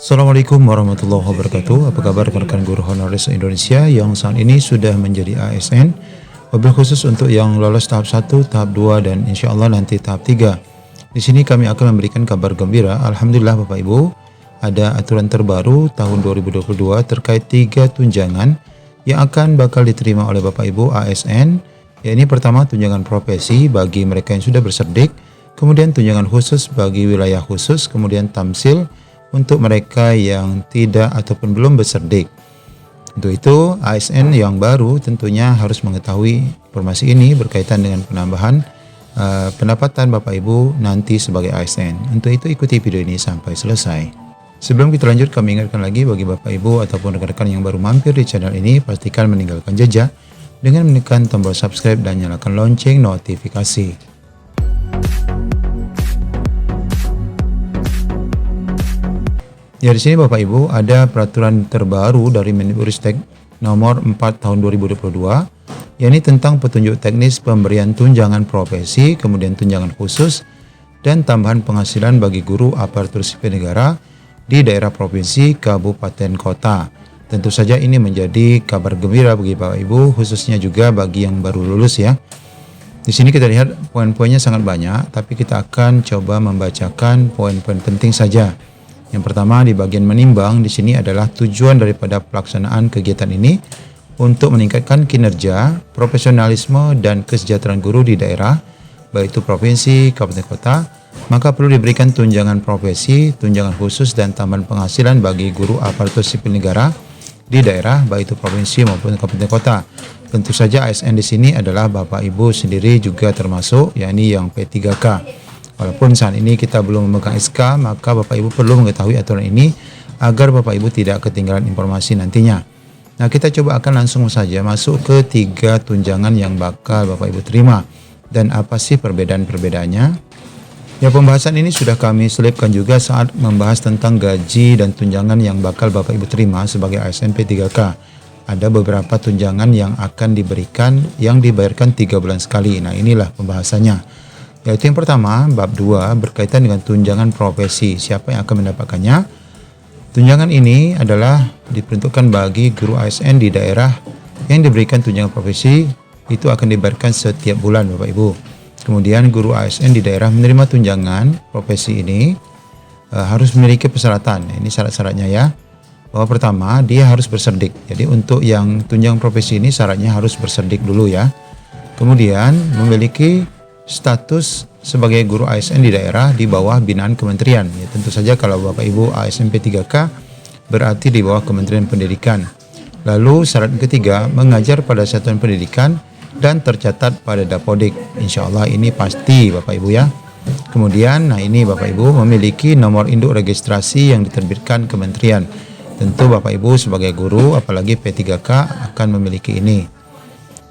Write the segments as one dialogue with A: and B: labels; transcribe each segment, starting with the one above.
A: Assalamualaikum warahmatullahi wabarakatuh. Apa kabar rekan-rekan guru honoris Indonesia yang saat ini sudah menjadi ASN? Wabil khusus untuk yang lolos tahap 1, tahap 2 dan insya Allah nanti tahap 3. Di sini kami akan memberikan kabar gembira. Alhamdulillah Bapak Ibu, ada aturan terbaru tahun 2022 terkait 3 tunjangan yang akan bakal diterima oleh Bapak Ibu ASN. Ini pertama tunjangan profesi bagi mereka yang sudah berserdik, kemudian tunjangan khusus bagi wilayah khusus, kemudian tamsil untuk mereka yang tidak ataupun belum berserdik. Untuk itu ASN yang baru tentunya harus mengetahui informasi ini berkaitan dengan penambahan pendapatan Bapak Ibu nanti sebagai ASN. Untuk itu ikuti video ini sampai selesai. Sebelum kita lanjut, kami ingatkan lagi bagi Bapak Ibu ataupun rekan-rekan yang baru mampir di channel ini, pastikan meninggalkan jejak dengan menekan tombol subscribe dan nyalakan lonceng notifikasi. Ya, di sini Bapak Ibu ada peraturan terbaru dari Mendikbudristek nomor 4 tahun 2022, yakni tentang petunjuk teknis pemberian tunjangan profesi, kemudian tunjangan khusus dan tambahan penghasilan bagi guru aparatur sipil negara di daerah provinsi, kabupaten, kota. Tentu saja ini menjadi kabar gembira bagi Bapak Ibu, khususnya juga bagi yang baru lulus ya. Di sini kita lihat poin-poinnya sangat banyak, tapi kita akan coba membacakan poin-poin penting saja. Yang pertama di bagian menimbang, di sini adalah tujuan daripada pelaksanaan kegiatan ini untuk meningkatkan kinerja, profesionalisme dan kesejahteraan guru di daerah, baik itu provinsi, kabupaten, kota, maka perlu diberikan tunjangan profesi, tunjangan khusus dan tambahan penghasilan bagi guru aparatur sipil negara di daerah, baik itu provinsi maupun kabupaten, kota. Tentu saja ASN di sini adalah Bapak Ibu sendiri juga termasuk, yakni yang P3K. Walaupun saat ini kita belum memegang SK, maka Bapak Ibu perlu mengetahui aturan ini agar Bapak Ibu tidak ketinggalan informasi nantinya. Nah, kita coba akan langsung saja masuk ke 3 tunjangan yang bakal Bapak Ibu terima. Dan apa sih perbedaan-perbedaannya? Ya, pembahasan ini sudah kami selipkan juga saat membahas tentang gaji dan tunjangan yang bakal Bapak Ibu terima sebagai ASN P3K. Ada beberapa tunjangan yang akan diberikan yang dibayarkan 3 bulan sekali. Nah, inilah pembahasannya. Yaitu yang pertama, bab 2 berkaitan dengan tunjangan profesi. Siapa yang akan mendapatkannya? Tunjangan ini adalah diperuntukkan bagi guru ASN di daerah yang diberikan tunjangan profesi, itu akan dibayarkan setiap bulan Bapak Ibu. Kemudian guru ASN di daerah menerima tunjangan profesi ini harus memiliki persyaratan. Ini syarat-syaratnya ya. Bahwa pertama, dia harus berserdik. Jadi untuk yang tunjangan profesi ini syaratnya harus berserdik dulu ya. Kemudian memiliki status sebagai guru ASN di daerah di bawah binaan kementerian. Ya, tentu saja kalau Bapak Ibu ASN P3K berarti di bawah Kementerian Pendidikan. Lalu syarat ketiga, mengajar pada satuan pendidikan dan tercatat pada Dapodik. Insya Allah ini pasti Bapak Ibu ya. Kemudian, nah ini Bapak Ibu memiliki nomor induk registrasi yang diterbitkan kementerian. Tentu Bapak Ibu sebagai guru, apalagi P3K akan memiliki ini.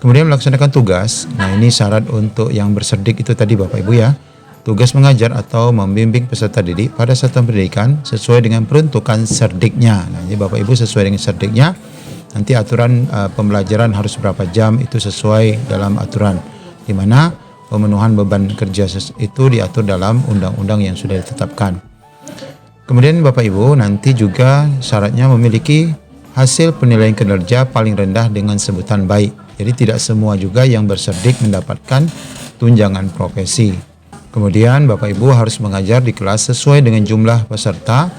A: Kemudian melaksanakan tugas. Nah, ini syarat untuk yang berserdik itu tadi Bapak Ibu ya. Tugas mengajar atau membimbing peserta didik pada satuan pendidikan sesuai dengan peruntukan serdiknya. Nah, ini Bapak Ibu sesuai dengan serdiknya. Nanti aturan pembelajaran harus berapa jam itu sesuai dalam aturan. Di mana pemenuhan beban kerja itu diatur dalam undang-undang yang sudah ditetapkan. Kemudian Bapak Ibu nanti juga syaratnya memiliki hasil penilaian kinerja paling rendah dengan sebutan baik. Jadi tidak semua juga yang berserdik mendapatkan tunjangan profesi. Kemudian Bapak Ibu harus mengajar di kelas sesuai dengan jumlah peserta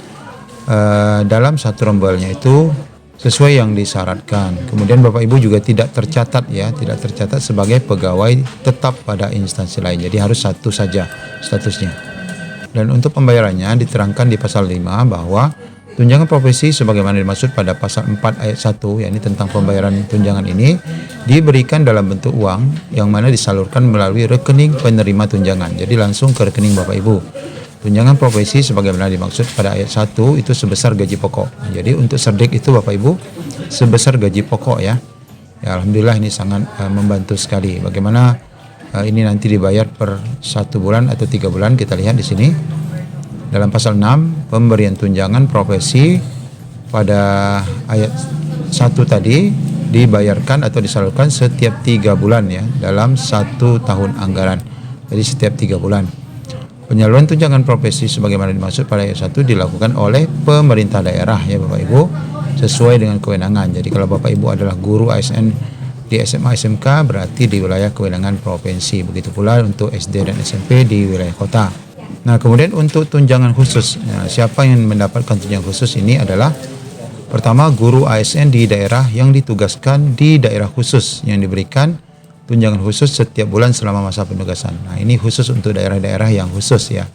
A: dalam satu rombelnya itu sesuai yang disyaratkan. Kemudian Bapak Ibu juga tidak tercatat ya, tidak tercatat sebagai pegawai tetap pada instansi lain. Jadi harus satu saja statusnya. Dan untuk pembayarannya diterangkan di pasal 5 bahwa tunjangan profesi sebagaimana dimaksud pada pasal 4 ayat 1, yakni tentang pembayaran tunjangan ini diberikan dalam bentuk uang yang mana disalurkan melalui rekening penerima tunjangan. Jadi langsung ke rekening Bapak Ibu. Tunjangan profesi sebagaimana dimaksud pada ayat 1 itu sebesar gaji pokok. Jadi untuk serdik itu Bapak Ibu sebesar gaji pokok ya. Ya, alhamdulillah ini sangat membantu sekali. Bagaimana ini nanti dibayar per 1 bulan atau 3 bulan, kita lihat di sini. Dalam pasal 6, pemberian tunjangan profesi pada ayat 1 tadi dibayarkan atau disalurkan setiap 3 bulan ya, dalam 1 tahun anggaran. Jadi setiap 3 bulan. Penyaluran tunjangan profesi sebagaimana dimaksud pada ayat 1 dilakukan oleh pemerintah daerah ya Bapak Ibu, sesuai dengan kewenangan. Jadi kalau Bapak Ibu adalah guru ASN di SMA SMK berarti di wilayah kewenangan provinsi. Begitu pula untuk SD dan SMP di wilayah kota. Nah, kemudian untuk tunjangan khusus. Nah, siapa yang mendapatkan tunjangan khusus ini adalah pertama guru ASN di daerah yang ditugaskan di daerah khusus yang diberikan tunjangan khusus setiap bulan selama masa penugasan. Nah, ini khusus untuk daerah-daerah yang khusus ya.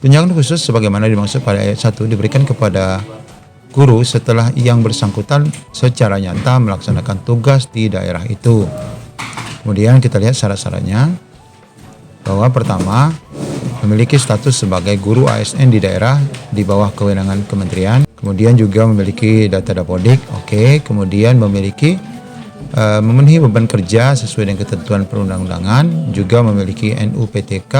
A: Tunjangan khusus sebagaimana dimaksud pada ayat 1 diberikan kepada guru setelah yang bersangkutan secara nyata melaksanakan tugas di daerah itu. Kemudian kita lihat syarat-syaratnya, bahwa pertama memiliki status sebagai guru ASN di daerah di bawah kewenangan kementerian, kemudian juga memiliki data dapodik, kemudian memiliki memenuhi beban kerja sesuai dengan ketentuan perundang-undangan, juga memiliki NUPTK,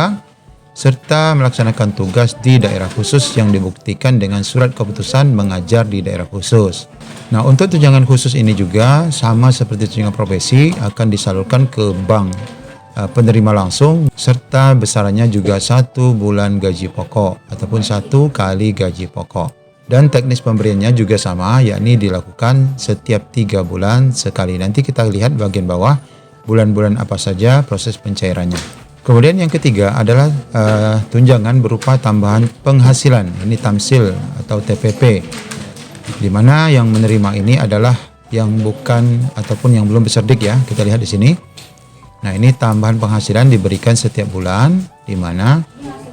A: serta melaksanakan tugas di daerah khusus yang dibuktikan dengan surat keputusan mengajar di daerah khusus. Nah, untuk tunjangan khusus ini juga sama seperti tunjangan profesi akan disalurkan ke bank penerima langsung, serta besarannya juga 1 bulan gaji pokok ataupun 1 kali gaji pokok. Dan teknis pemberiannya juga sama, yakni dilakukan setiap 3 bulan sekali. Nanti kita lihat bagian bawah bulan-bulan apa saja proses pencairannya. Kemudian yang ketiga adalah tunjangan berupa tambahan penghasilan, ini tamsil atau TPP, di mana yang menerima ini adalah yang bukan ataupun yang belum beserdik ya. Kita lihat di sini. Nah, ini tambahan penghasilan diberikan setiap bulan, di mana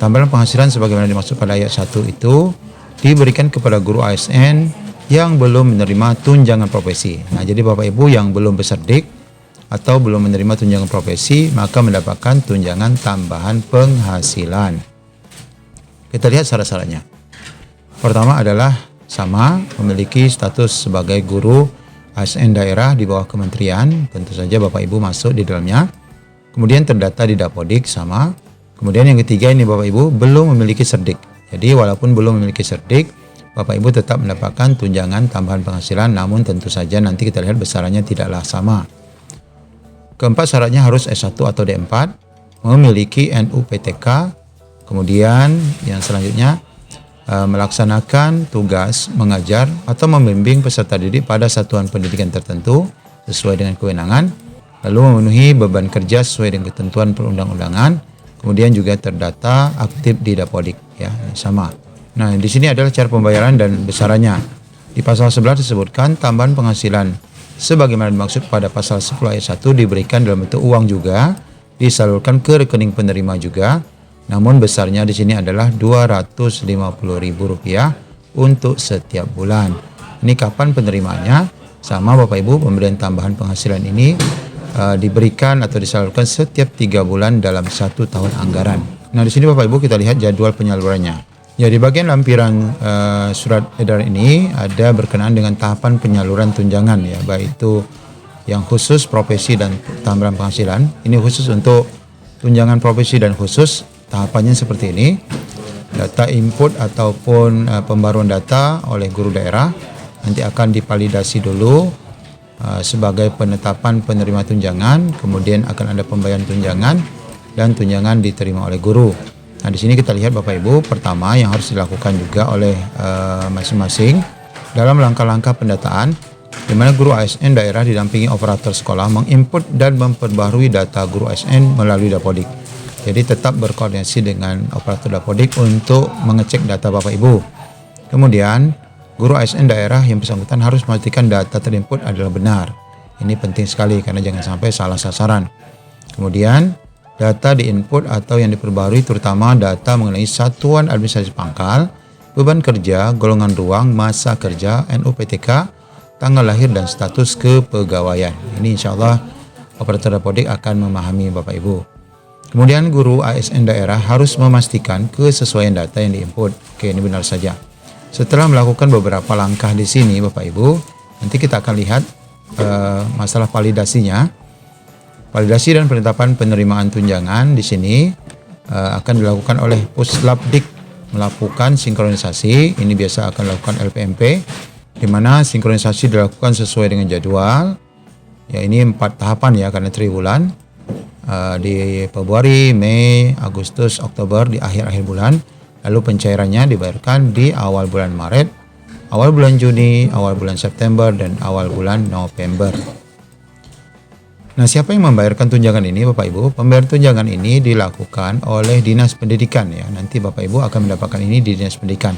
A: tambahan penghasilan sebagaimana dimaksud pada ayat 1 itu diberikan kepada guru ASN yang belum menerima tunjangan profesi. Nah, jadi Bapak Ibu yang belum beserdik atau belum menerima tunjangan profesi maka mendapatkan tunjangan tambahan penghasilan. Kita lihat syarat-syaratnya. Pertama adalah sama, memiliki status sebagai guru ASN daerah di bawah kementerian, tentu saja Bapak Ibu masuk di dalamnya. Kemudian terdata di Dapodik sama. Kemudian yang ketiga ini Bapak Ibu belum memiliki serdik. Jadi walaupun belum memiliki serdik, Bapak Ibu tetap mendapatkan tunjangan tambahan penghasilan, namun tentu saja nanti kita lihat besarannya tidaklah sama. Keempat, syaratnya harus S1 atau D4, memiliki NUPTK, kemudian yang selanjutnya melaksanakan tugas mengajar atau membimbing peserta didik pada satuan pendidikan tertentu sesuai dengan kewenangan, lalu memenuhi beban kerja sesuai dengan ketentuan perundang-undangan, kemudian juga terdata aktif di Dapodik ya, sama. Nah, di sini adalah cara pembayaran dan besarannya. Di pasal 11 disebutkan tambahan penghasilan sebagaimana dimaksud pada pasal 10 ayat 1 diberikan dalam bentuk uang juga, disalurkan ke rekening penerima juga. Namun besarnya di sini adalah Rp250.000 untuk setiap bulan. Ini kapan penerimanya? Sama Bapak Ibu, pemberian tambahan penghasilan ini diberikan atau disalurkan setiap 3 bulan dalam 1 tahun anggaran. Nah, di sini Bapak Ibu kita lihat jadwal penyalurannya. Ya, di bagian lampiran surat edaran ini ada berkenaan dengan tahapan penyaluran tunjangan ya, baik itu yang khusus profesi dan tambahan penghasilan. Ini khusus untuk tunjangan profesi dan khusus, tahapannya seperti ini. Data input ataupun pembaruan data oleh guru daerah nanti akan divalidasi dulu sebagai penetapan penerima tunjangan, kemudian akan ada pembayaran tunjangan dan tunjangan diterima oleh guru. Nah, di sini kita lihat Bapak Ibu, pertama yang harus dilakukan juga oleh masing-masing dalam langkah-langkah pendataan, di mana guru ASN daerah didampingi operator sekolah menginput dan memperbarui data guru ASN melalui Dapodik. Jadi tetap berkoordinasi dengan operator Dapodik untuk mengecek data Bapak Ibu. Kemudian guru ASN daerah yang bersangkutan harus memastikan data terinput adalah benar. Ini penting sekali karena jangan sampai salah sasaran. Kemudian data diinput atau yang diperbarui terutama data mengenai satuan administrasi pangkal, beban kerja, golongan ruang, masa kerja, NUPTK, tanggal lahir dan status kepegawaian. Ini insya Allah operator Dapodik akan memahami Bapak Ibu. Kemudian guru ASN daerah harus memastikan kesesuaian data yang diinput. Oke, ini benar saja. Setelah melakukan beberapa langkah di sini Bapak Ibu, nanti kita akan lihat masalah validasinya. Validasi dan penetapan penerimaan tunjangan di sini akan dilakukan oleh Puslapdik melakukan sinkronisasi. Ini biasa akan dilakukan LPMP, di mana sinkronisasi dilakukan sesuai dengan jadwal. Ya, ini 4 tahapan ya karena triwulan. di Februari, Mei, Agustus, Oktober di akhir-akhir bulan. Lalu pencairannya dibayarkan di awal bulan Maret, awal bulan Juni, awal bulan September, dan awal bulan November. Nah, siapa yang membayarkan tunjangan ini, Bapak Ibu? Pembayaran tunjangan ini dilakukan oleh Dinas Pendidikan ya. Nanti Bapak Ibu akan mendapatkan ini di Dinas Pendidikan.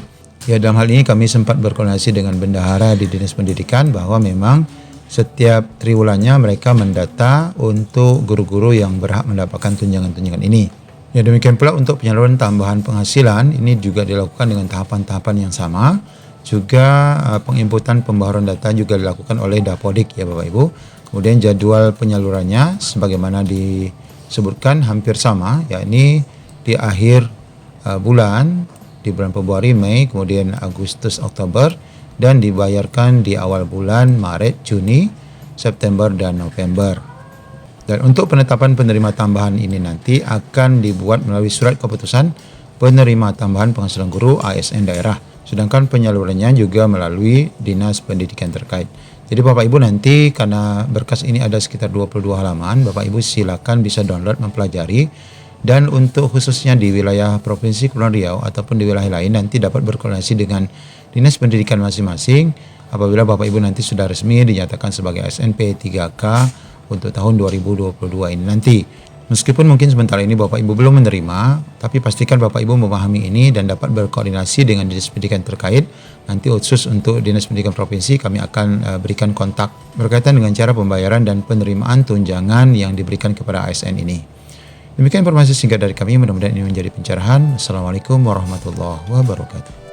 A: Ya, dalam hal ini kami sempat berkoordinasi dengan bendahara di Dinas Pendidikan bahwa memang setiap triwulannya mereka mendata untuk guru-guru yang berhak mendapatkan tunjangan-tunjangan ini. Ya, demikian pula untuk penyaluran tambahan penghasilan ini juga dilakukan dengan tahapan-tahapan yang sama. Juga penginputan pembaharuan data juga dilakukan oleh Dapodik ya Bapak Ibu. Kemudian jadwal penyalurannya sebagaimana disebutkan hampir sama, yakni di akhir bulan, di bulan Februari, Mei, kemudian Agustus, Oktober, dan dibayarkan di awal bulan Maret, Juni, September, dan November. Dan untuk penetapan penerima tambahan ini nanti akan dibuat melalui surat keputusan penerima tambahan penghasilan guru ASN daerah. Sedangkan penyalurannya juga melalui Dinas Pendidikan terkait. Jadi Bapak Ibu nanti karena berkas ini ada sekitar 22 halaman, Bapak Ibu silakan bisa download mempelajari. Dan untuk khususnya di wilayah Provinsi Kepulauan Riau ataupun di wilayah lain nanti dapat berkoordinasi dengan Dinas Pendidikan masing-masing apabila Bapak Ibu nanti sudah resmi dinyatakan sebagai ASNP 3K untuk tahun 2022 ini nanti. Meskipun mungkin sebentar ini Bapak Ibu belum menerima, tapi pastikan Bapak Ibu memahami ini dan dapat berkoordinasi dengan Dinas Pendidikan terkait. Nanti khusus untuk Dinas Pendidikan Provinsi kami akan berikan kontak berkaitan dengan cara pembayaran dan penerimaan tunjangan yang diberikan kepada ASN ini. Demikian informasi singkat dari kami, mudah-mudahan ini menjadi pencerahan. Assalamualaikum warahmatullahi wabarakatuh.